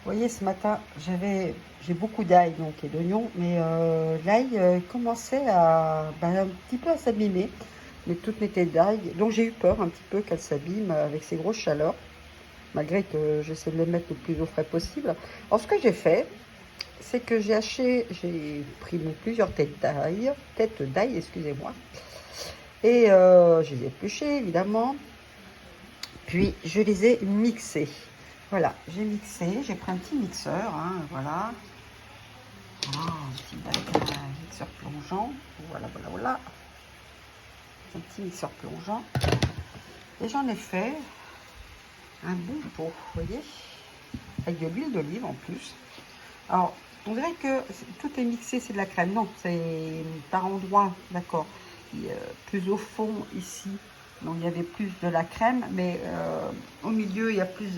voyez, ce matin, j'ai beaucoup d'ail donc et d'oignons, mais l'ail commençait un petit peu à s'abîmer, mais toutes mes têtes d'ail. Donc j'ai eu peur un petit peu qu'elles s'abîment avec ces grosses chaleurs, malgré que j'essaie de les mettre le plus au frais possible. Alors ce que j'ai fait, c'est que j'ai pris plusieurs têtes d'ail, excusez-moi, et je les ai épluchées évidemment, puis je les ai mixées. Voilà, j'ai mixé, j'ai pris un petit mixeur, hein, voilà. Un petit mixeur plongeant. Voilà, voilà, voilà. Un petit mixeur plongeant. Et j'en ai fait un bon pot, vous voyez, avec de l'huile d'olive en plus. Alors, on dirait que tout est mixé, c'est de la crème. Non, c'est par endroits, d'accord. Plus au fond, ici, donc il y avait plus de la crème, mais au milieu, il y a plus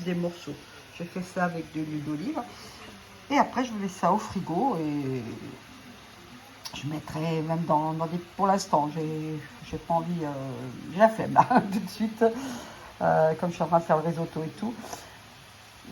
des morceaux. J'ai fait ça avec de l'huile d'olive. Et après, je mets ça au frigo et je mettrai même dans des... Pour l'instant, j'ai pas envie... j'ai la flemme là, tout de suite, comme je suis en train de faire le risotto et tout,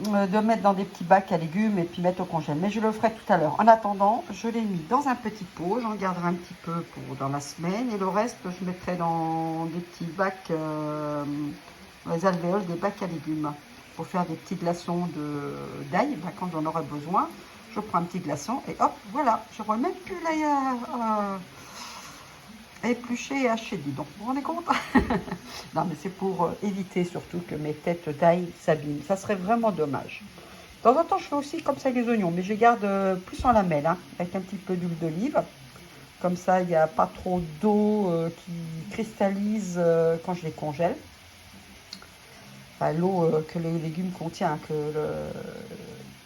de mettre dans des petits bacs à légumes et puis mettre au congèle. Mais je le ferai tout à l'heure. En attendant, je l'ai mis dans un petit pot. J'en garderai un petit peu pour dans la semaine. Et le reste, je mettrai dans des petits bacs, dans les alvéoles, des bacs à légumes. Pour faire des petits glaçons d'ail, quand j'en aurai besoin. Je prends un petit glaçon et hop, voilà. Je ne remets plus l'ail à éplucher et hacher, dis donc. Vous vous rendez compte? Non, mais c'est pour éviter surtout que mes têtes d'ail s'abîment. Ça serait vraiment dommage. De temps en temps, je fais aussi comme ça les oignons, mais je les garde plus en lamelles, hein, avec un petit peu d'huile d'olive. Comme ça, il n'y a pas trop d'eau qui cristallise quand je les congèle. Enfin, l'eau que les légumes contiennent, que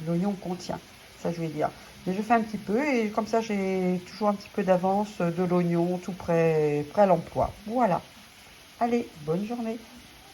l'oignon contient. Ça, je vais dire. Mais je fais un petit peu et comme ça, j'ai toujours un petit peu d'avance de l'oignon tout prêt à l'emploi. Voilà. Allez, bonne journée.